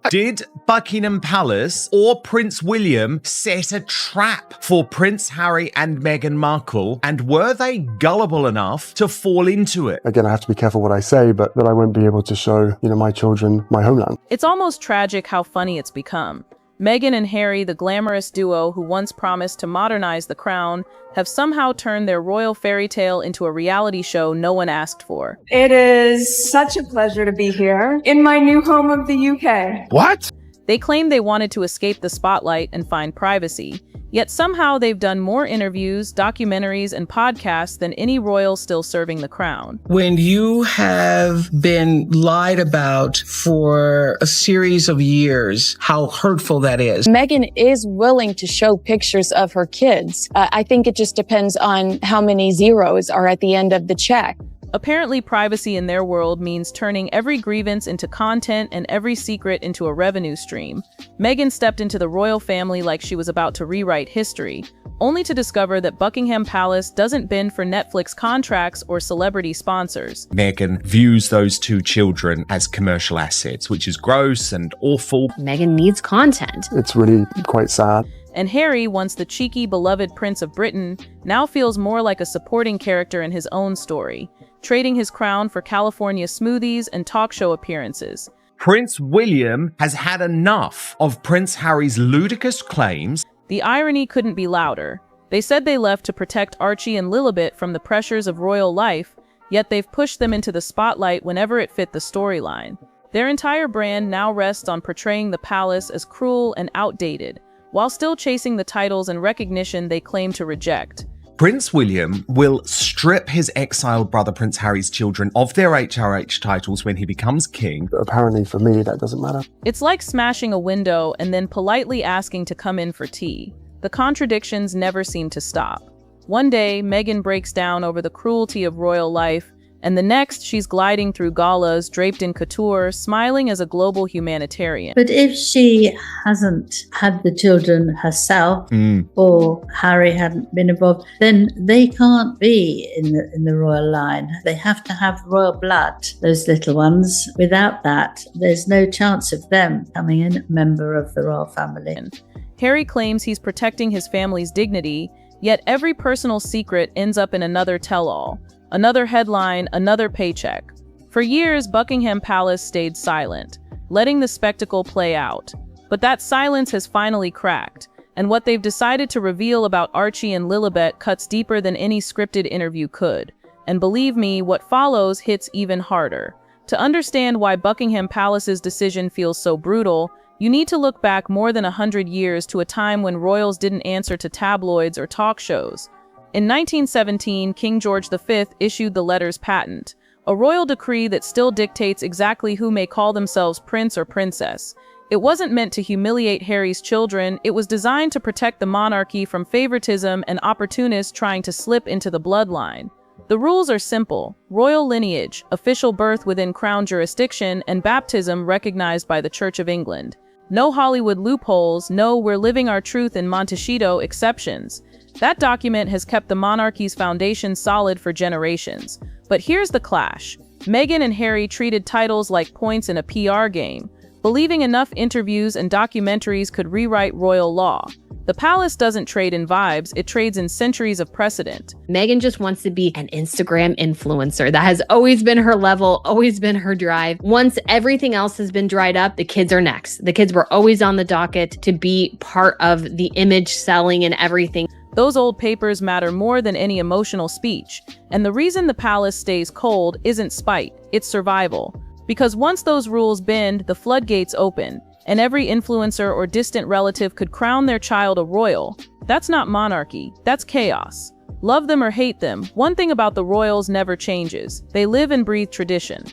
Did Buckingham Palace or Prince William set a trap for Prince Harry and Meghan Markle, and were they gullible enough to fall into it? Again, I have to be careful what I say, but that I won't be able to show, my children my homeland. It's almost tragic how funny it's become. Meghan and Harry, the glamorous duo who once promised to modernize the crown, have somehow turned their royal fairy tale into a reality show no one asked for. It is such a pleasure to be here in my new home of the UK. What? They claim they wanted to escape the spotlight and find privacy, yet somehow they've done more interviews, documentaries, and podcasts than any royal still serving the crown. When you have been lied about for a series of years, how hurtful that is. Meghan is willing to show pictures of her kids. I think it just depends on how many zeros are at the end of the check. Apparently, privacy in their world means turning every grievance into content and every secret into a revenue stream. Meghan stepped into the royal family like she was about to rewrite history, only to discover that Buckingham Palace doesn't bend for Netflix contracts or celebrity sponsors. Meghan views those two children as commercial assets, which is gross and awful. Meghan needs content. It's really quite sad. And Harry, once the cheeky, beloved Prince of Britain, now feels more like a supporting character in his own story, trading his crown for California smoothies and talk show appearances. Prince William has had enough of Prince Harry's ludicrous claims. The irony couldn't be louder. They said they left to protect Archie and Lilibet from the pressures of royal life, yet they've pushed them into the spotlight whenever it fit the storyline. Their entire brand now rests on portraying the palace as cruel and outdated, while still chasing the titles and recognition they claim to reject. Prince William will strip his exiled brother Prince Harry's children of their HRH titles when he becomes king. But apparently for me, that doesn't matter. It's like smashing a window and then politely asking to come in for tea. The contradictions never seem to stop. One day, Meghan breaks down over the cruelty of royal life, and the next, she's gliding through galas, draped in couture, smiling as a global humanitarian. But if she hasn't had the children herself, or Harry hadn't been involved, then they can't be in the royal line. They have to have royal blood, those little ones. Without that, there's no chance of them becoming a member of the royal family. Harry claims he's protecting his family's dignity, yet every personal secret ends up in another tell-all. Another headline, another paycheck. For years, Buckingham Palace stayed silent, letting the spectacle play out. But that silence has finally cracked, and what they've decided to reveal about Archie and Lilibet cuts deeper than any scripted interview could. And believe me, what follows hits even harder. To understand why Buckingham Palace's decision feels so brutal, you need to look back more than 100 years to a time when royals didn't answer to tabloids or talk shows. In 1917, King George V issued the letters patent, a royal decree that still dictates exactly who may call themselves prince or princess. It wasn't meant to humiliate Harry's children, it was designed to protect the monarchy from favoritism and opportunists trying to slip into the bloodline. The rules are simple: royal lineage, official birth within crown jurisdiction, and baptism recognized by the Church of England. No Hollywood loopholes, no "we're living our truth in Montecito" exceptions. That document has kept the monarchy's foundation solid for generations. But here's the clash. Meghan and Harry treated titles like points in a PR game, believing enough interviews and documentaries could rewrite royal law. The palace doesn't trade in vibes, it trades in centuries of precedent. Meghan just wants to be an Instagram influencer. That has always been her level, always been her drive. Once everything else has been dried up, the kids are next. The kids were always on the docket to be part of the image selling and everything. Those old papers matter more than any emotional speech. And the reason the palace stays cold isn't spite, it's survival. Because once those rules bend, the floodgates open, and every influencer or distant relative could crown their child a royal. That's not monarchy, that's chaos. Love them or hate them, one thing about the royals never changes. They live and breathe tradition.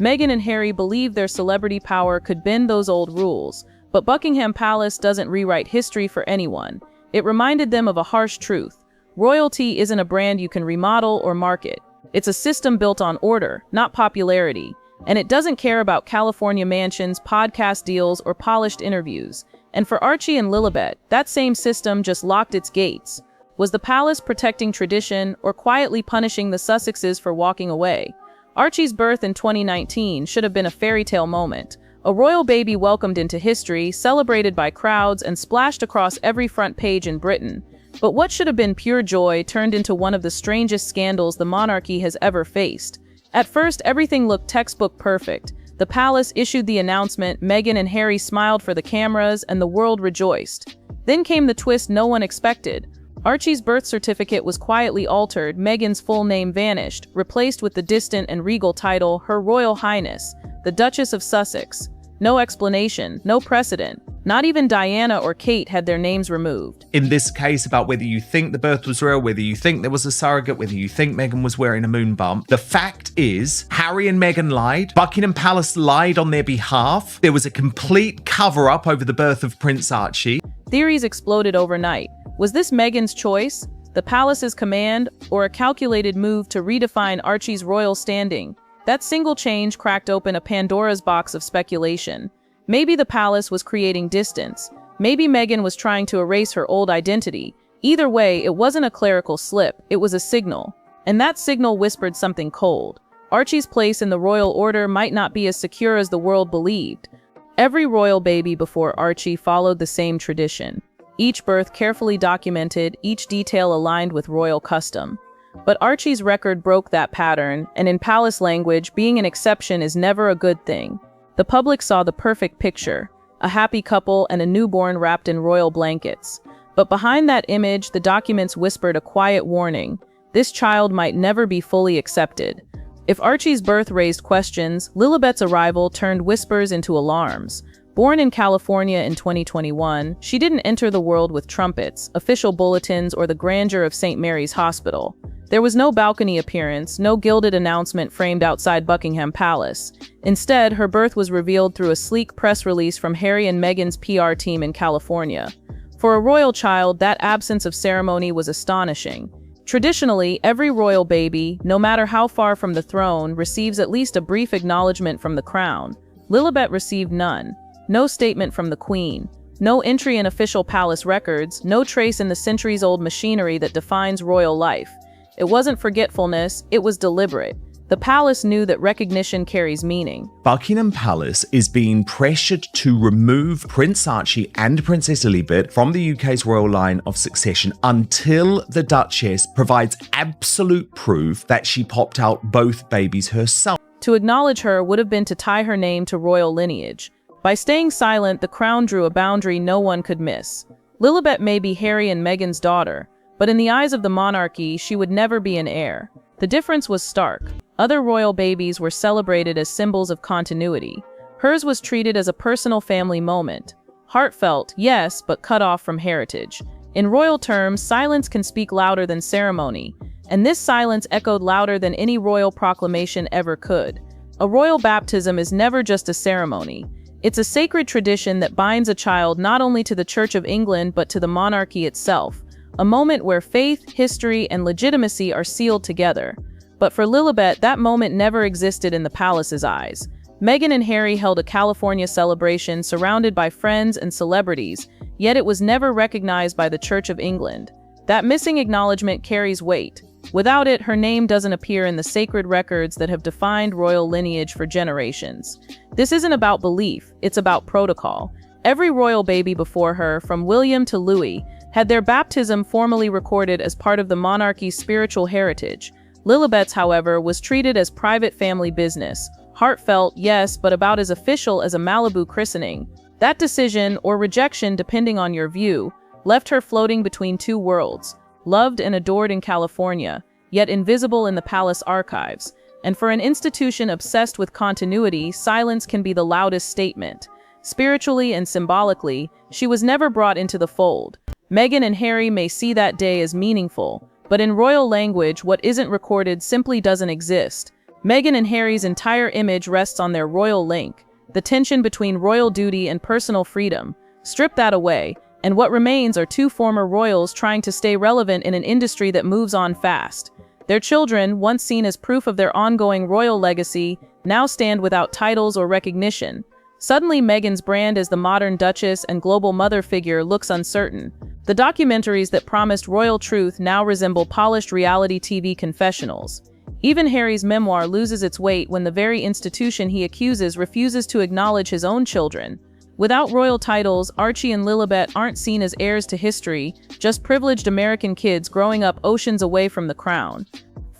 Meghan and Harry believe their celebrity power could bend those old rules, but Buckingham Palace doesn't rewrite history for anyone. It reminded them of a harsh truth. Royalty isn't a brand you can remodel or market. It's a system built on order, not popularity. And it doesn't care about California mansions, podcast deals, or polished interviews. And for Archie and Lilibet, that same system just locked its gates. Was the palace protecting tradition or quietly punishing the Sussexes for walking away? Archie's birth in 2019 should have been a fairy tale moment, A royal baby welcomed into history, celebrated by crowds, and splashed across every front page in Britain. But what should have been pure joy turned into one of the strangest scandals the monarchy has ever faced. At first, everything looked textbook perfect. The palace issued the announcement, Meghan and Harry smiled for the cameras, and the world rejoiced. Then came the twist no one expected. Archie's birth certificate was quietly altered, Meghan's full name vanished, replaced with the distant and regal title, Her Royal Highness, the Duchess of Sussex. No explanation, no precedent. Not even Diana or Kate had their names removed. In this case, about whether you think the birth was real, whether you think there was a surrogate, whether you think Meghan was wearing a moon bump, the fact is, Harry and Meghan lied. Buckingham Palace lied on their behalf. There was a complete cover-up over the birth of Prince Archie. Theories exploded overnight. Was this Meghan's choice, the palace's command, or a calculated move to redefine Archie's royal standing? That single change cracked open a Pandora's box of speculation. Maybe the palace was creating distance. Maybe Meghan was trying to erase her old identity. Either way, it wasn't a clerical slip, it was a signal. And that signal whispered something cold. Archie's place in the royal order might not be as secure as the world believed. Every royal baby before Archie followed the same tradition. Each birth carefully documented, each detail aligned with royal custom. But Archie's record broke that pattern, and in palace language, being an exception is never a good thing. The public saw the perfect picture, a happy couple and a newborn wrapped in royal blankets. But behind that image, the documents whispered a quiet warning. This child might never be fully accepted. If Archie's birth raised questions, Lilibet's arrival turned whispers into alarms. Born in California in 2021, she didn't enter the world with trumpets, official bulletins, or the grandeur of St. Mary's Hospital. There was no balcony appearance, no gilded announcement framed outside Buckingham Palace. Instead, her birth was revealed through a sleek press release from Harry and Meghan's PR team in California. For a royal child, that absence of ceremony was astonishing. Traditionally, every royal baby, no matter how far from the throne, receives at least a brief acknowledgement from the crown. Lilibet received none. No statement from the Queen. No entry in official palace records, no trace in the centuries-old machinery that defines royal life. It wasn't forgetfulness, it was deliberate. The palace knew that recognition carries meaning. Buckingham Palace is being pressured to remove Prince Archie and Princess Lilibet from the UK's royal line of succession until the Duchess provides absolute proof that she popped out both babies herself. To acknowledge her would have been to tie her name to royal lineage. By staying silent, the crown drew a boundary no one could miss. Lilibet may be Harry and Meghan's daughter, but in the eyes of the monarchy, she would never be an heir. The difference was stark. Other royal babies were celebrated as symbols of continuity. Hers was treated as a personal family moment. Heartfelt, yes, but cut off from heritage. In royal terms, silence can speak louder than ceremony, and this silence echoed louder than any royal proclamation ever could. A royal baptism is never just a ceremony. It's a sacred tradition that binds a child not only to the Church of England but to the monarchy itself, a moment where faith, history, and legitimacy are sealed together. But for Lilibet, that moment never existed in the palace's eyes. Meghan and Harry held a California celebration surrounded by friends and celebrities, yet it was never recognized by the Church of England. That missing acknowledgement carries weight. Without it, her name doesn't appear in the sacred records that have defined royal lineage for generations. This isn't about belief, it's about protocol. Every royal baby before her, from William to Louis, had their baptism formally recorded as part of the monarchy's spiritual heritage. Lilibet's, however, was treated as private family business. Heartfelt, yes, but about as official as a Malibu christening. That decision, or rejection depending on your view, left her floating between two worlds. Loved and adored in California, yet invisible in the palace archives. And for an institution obsessed with continuity, silence can be the loudest statement. Spiritually and symbolically, she was never brought into the fold. Meghan and Harry may see that day as meaningful, but in royal language, what isn't recorded simply doesn't exist. Meghan and Harry's entire image rests on their royal link, the tension between royal duty and personal freedom. Strip that away, and what remains are two former royals trying to stay relevant in an industry that moves on fast. Their children, once seen as proof of their ongoing royal legacy, now stand without titles or recognition. Suddenly, Meghan's brand as the modern Duchess and global mother figure looks uncertain. The documentaries that promised royal truth now resemble polished reality TV confessionals. Even Harry's memoir loses its weight when the very institution he accuses refuses to acknowledge his own children. Without royal titles, Archie and Lilibet aren't seen as heirs to history, just privileged American kids growing up oceans away from the crown.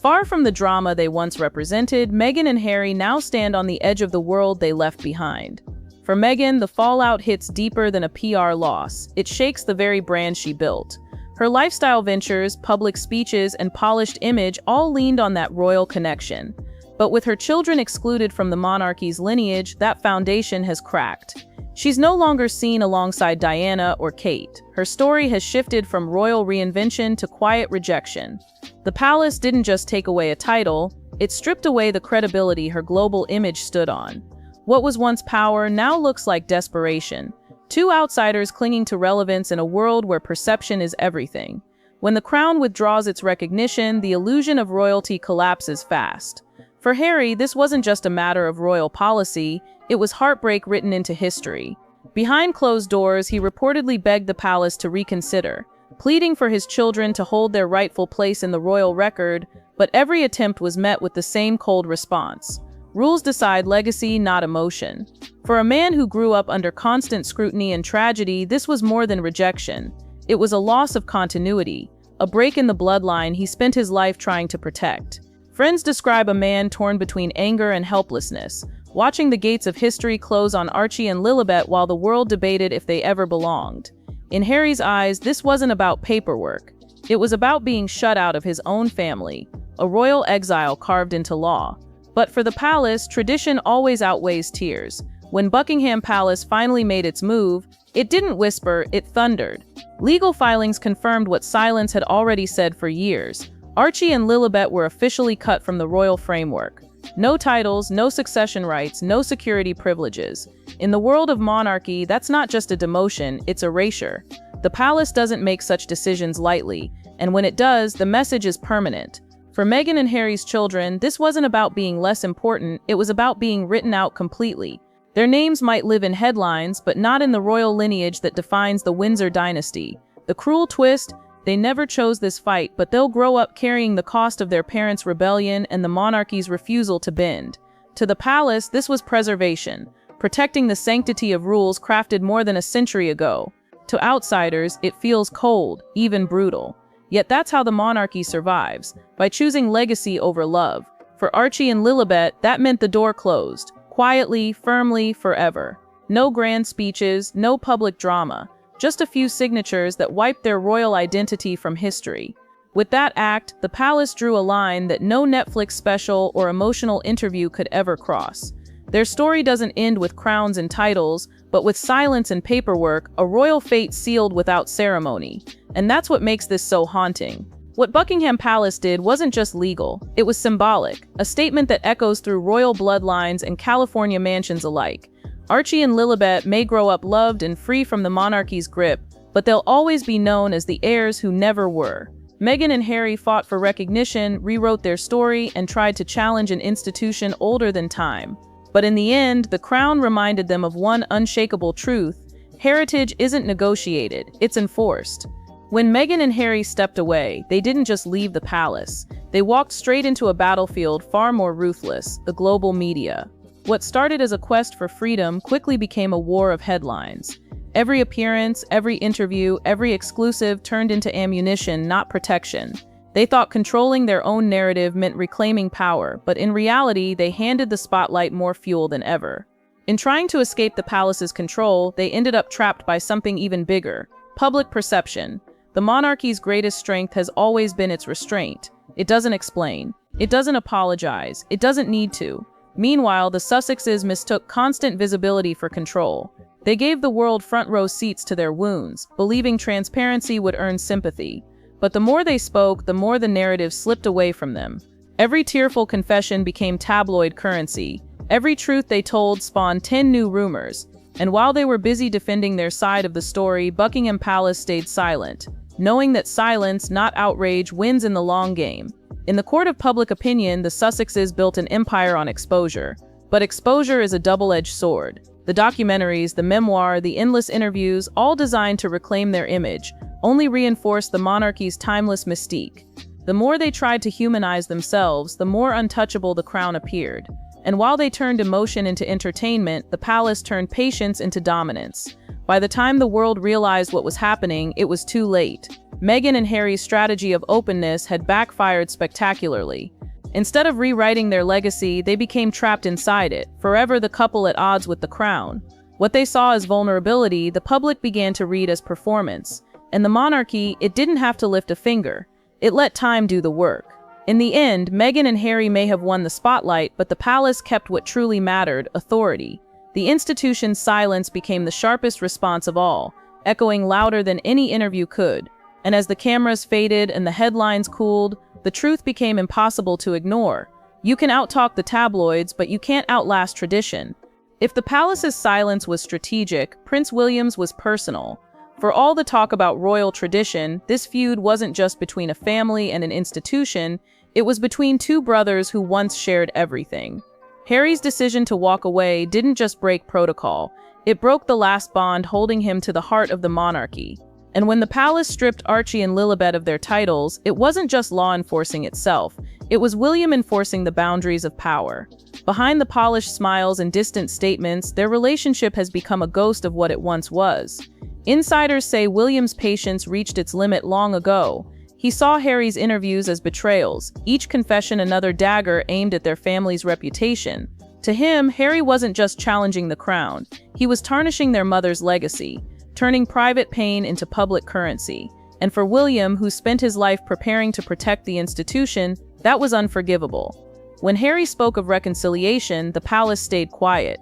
Far from the drama they once represented, Meghan and Harry now stand on the edge of the world they left behind. For Meghan, the fallout hits deeper than a PR loss. It shakes the very brand she built. Her lifestyle ventures, public speeches, and polished image all leaned on that royal connection. But with her children excluded from the monarchy's lineage, that foundation has cracked. She's no longer seen alongside Diana or Kate. Her story has shifted from royal reinvention to quiet rejection. The palace didn't just take away a title, it stripped away the credibility her global image stood on. What was once power now looks like desperation. Two outsiders clinging to relevance in a world where perception is everything. When the crown withdraws its recognition, the illusion of royalty collapses fast. For Harry, this wasn't just a matter of royal policy, it was heartbreak written into history. Behind closed doors, he reportedly begged the palace to reconsider, pleading for his children to hold their rightful place in the royal record, but every attempt was met with the same cold response. Rules decide legacy, not emotion. For a man who grew up under constant scrutiny and tragedy, this was more than rejection. It was a loss of continuity, a break in the bloodline he spent his life trying to protect. Friends describe a man torn between anger and helplessness, watching the gates of history close on Archie and Lilibet while the world debated if they ever belonged. In Harry's eyes, this wasn't about paperwork. It was about being shut out of his own family, a royal exile carved into law. But for the palace, tradition always outweighs tears. When Buckingham Palace finally made its move, it didn't whisper, it thundered. Legal filings confirmed what silence had already said for years. Archie and Lilibet were officially cut from the royal framework. No titles, no succession rights, no security privileges. In the world of monarchy, that's not just a demotion, it's erasure. The palace doesn't make such decisions lightly, and when it does, the message is permanent. For Meghan and Harry's children, this wasn't about being less important, it was about being written out completely. Their names might live in headlines, but not in the royal lineage that defines the Windsor dynasty. The cruel twist, they never chose this fight, but they'll grow up carrying the cost of their parents' rebellion and the monarchy's refusal to bend. To the palace, this was preservation, protecting the sanctity of rules crafted more than a century ago. To outsiders, it feels cold, even brutal. Yet that's how the monarchy survives, by choosing legacy over love. For Archie and Lilibet, that meant the door closed, quietly, firmly, forever. No grand speeches, no public drama, just a few signatures that wiped their royal identity from history. With that act, the palace drew a line that no Netflix special or emotional interview could ever cross. Their story doesn't end with crowns and titles, but with silence and paperwork, a royal fate sealed without ceremony. And that's what makes this so haunting. What Buckingham Palace did wasn't just legal, it was symbolic, a statement that echoes through royal bloodlines and California mansions alike. Archie and Lilibet may grow up loved and free from the monarchy's grip, but they'll always be known as the heirs who never were. Meghan and Harry fought for recognition, rewrote their story, and tried to challenge an institution older than time. But in the end, the crown reminded them of one unshakable truth: heritage isn't negotiated, it's enforced. When Meghan and Harry stepped away, they didn't just leave the palace. They walked straight into a battlefield far more ruthless, the global media. What started as a quest for freedom quickly became a war of headlines. Every appearance, every interview, every exclusive turned into ammunition, not protection. They thought controlling their own narrative meant reclaiming power, but in reality, they handed the spotlight more fuel than ever. In trying to escape the palace's control, they ended up trapped by something even bigger: public perception. The monarchy's greatest strength has always been its restraint. It doesn't explain. It doesn't apologize. It doesn't need to. Meanwhile, the Sussexes mistook constant visibility for control. They gave the world front-row seats to their wounds, believing transparency would earn sympathy. But the more they spoke, the more the narrative slipped away from them. Every tearful confession became tabloid currency. Every truth they told spawned 10 new rumors. And while they were busy defending their side of the story, Buckingham Palace stayed silent, knowing that silence, not outrage, wins in the long game. In the court of public opinion, the Sussexes built an empire on exposure. But exposure is a double-edged sword. The documentaries, the memoir, the endless interviews, all designed to reclaim their image, only reinforce the monarchy's timeless mystique. The more they tried to humanize themselves, the more untouchable the crown appeared. And while they turned emotion into entertainment, the palace turned patience into dominance. By the time the world realized what was happening, it was too late. Meghan and Harry's strategy of openness had backfired spectacularly. Instead of rewriting their legacy, they became trapped inside it, forever the couple at odds with the crown. What they saw as vulnerability, the public began to read as performance. And the monarchy, it didn't have to lift a finger. It let time do the work. In the end, Meghan and Harry may have won the spotlight, but the palace kept what truly mattered: authority. The institution's silence became the sharpest response of all, echoing louder than any interview could. And as the cameras faded and the headlines cooled, the truth became impossible to ignore. You can outtalk the tabloids, but you can't outlast tradition. If the palace's silence was strategic, Prince William's was personal. For all the talk about royal tradition, this feud wasn't just between a family and an institution, it was between two brothers who once shared everything. Harry's decision to walk away didn't just break protocol, it broke the last bond holding him to the heart of the monarchy. And when the palace stripped Archie and Lilibet of their titles, it wasn't just law enforcing itself, it was William enforcing the boundaries of power. Behind the polished smiles and distant statements, their relationship has become a ghost of what it once was. Insiders say William's patience reached its limit long ago. He saw Harry's interviews as betrayals, each confession another dagger aimed at their family's reputation. To him, Harry wasn't just challenging the crown, he was tarnishing their mother's legacy, turning private pain into public currency. And for William, who spent his life preparing to protect the institution, that was unforgivable. When Harry spoke of reconciliation, the palace stayed quiet.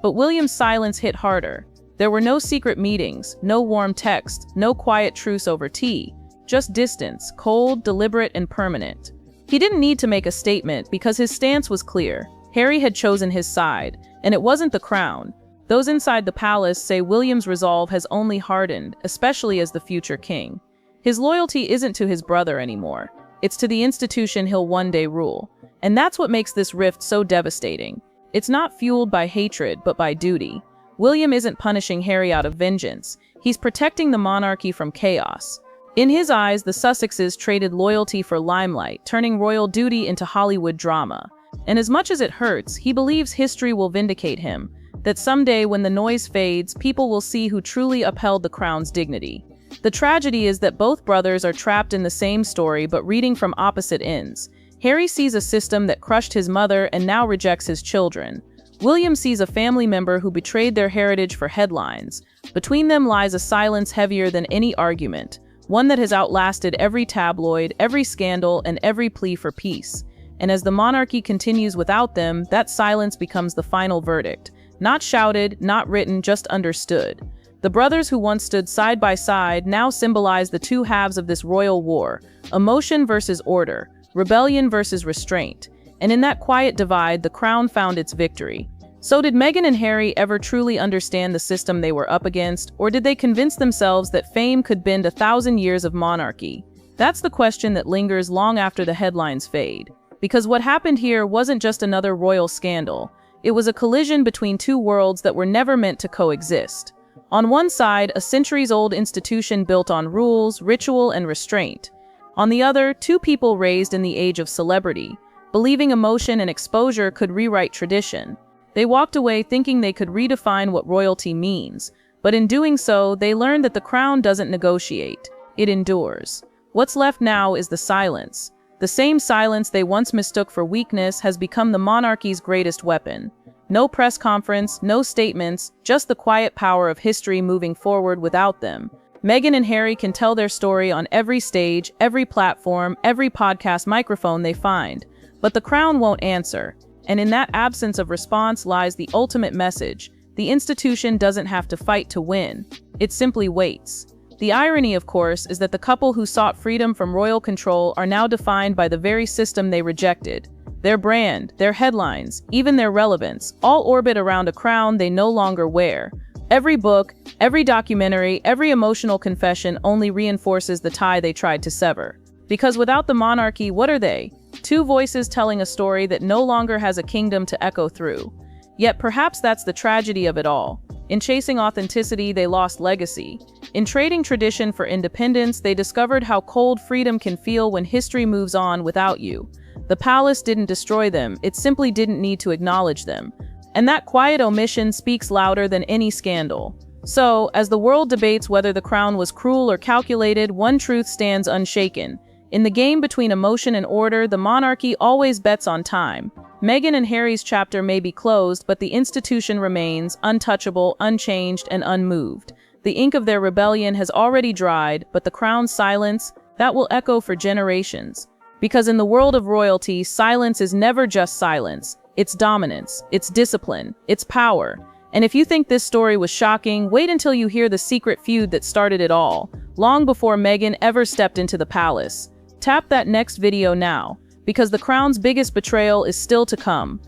But William's silence hit harder. There were no secret meetings, no warm text, no quiet truce over tea. Just distance, cold, deliberate, and permanent. He didn't need to make a statement because his stance was clear. Harry had chosen his side, and it wasn't the crown. Those inside the palace say William's resolve has only hardened, especially as the future king. His loyalty isn't to his brother anymore. It's to the institution he'll one day rule. And that's what makes this rift so devastating. It's not fueled by hatred, but by duty. William isn't punishing Harry out of vengeance. He's protecting the monarchy from chaos. In his eyes, the Sussexes traded loyalty for limelight, turning royal duty into Hollywood drama. And as much as it hurts, he believes history will vindicate him, that someday when the noise fades, people will see who truly upheld the crown's dignity. The tragedy is that both brothers are trapped in the same story but reading from opposite ends. Harry sees a system that crushed his mother and now rejects his children. William sees a family member who betrayed their heritage for headlines. Between them lies a silence heavier than any argument, one that has outlasted every tabloid, every scandal, and every plea for peace. And as the monarchy continues without them, that silence becomes the final verdict. Not shouted, not written, just understood. The brothers who once stood side by side now symbolize the two halves of this royal war: emotion versus order, rebellion versus restraint. And in that quiet divide, the crown found its victory. So did Meghan and Harry ever truly understand the system they were up against, or did they convince themselves that fame could bend 1,000 years of monarchy? That's the question that lingers long after the headlines fade. Because what happened here wasn't just another royal scandal. It was a collision between two worlds that were never meant to coexist. On one side, a centuries-old institution built on rules, ritual, and restraint. On the other, two people raised in the age of celebrity, believing emotion and exposure could rewrite tradition. They walked away thinking they could redefine what royalty means, but in doing so, they learned that the crown doesn't negotiate, it endures. What's left now is the silence. The same silence they once mistook for weakness has become the monarchy's greatest weapon. No press conference, no statements, just the quiet power of history moving forward without them. Meghan and Harry can tell their story on every stage, every platform, every podcast microphone they find. But the crown won't answer. And in that absence of response lies the ultimate message. The institution doesn't have to fight to win. It simply waits. The irony, of course, is that the couple who sought freedom from royal control are now defined by the very system they rejected. Their brand, their headlines, even their relevance, all orbit around a crown they no longer wear. Every book, every documentary, every emotional confession only reinforces the tie they tried to sever. Because without the monarchy, what are they? Two voices telling a story that no longer has a kingdom to echo through. Yet perhaps that's the tragedy of it all. In chasing authenticity, they lost legacy. In trading tradition for independence, they discovered how cold freedom can feel when history moves on without you. The palace didn't destroy them, it simply didn't need to acknowledge them. And that quiet omission speaks louder than any scandal. So, as the world debates whether the crown was cruel or calculated, one truth stands unshaken. In the game between emotion and order, the monarchy always bets on time. Meghan and Harry's chapter may be closed, but the institution remains untouchable, unchanged, and unmoved. The ink of their rebellion has already dried, but the crown's silence, that will echo for generations. Because in the world of royalty, silence is never just silence. It's dominance, it's discipline, it's power. And if you think this story was shocking, wait until you hear the secret feud that started it all, long before Meghan ever stepped into the palace. Tap that next video now, because the crown's biggest betrayal is still to come.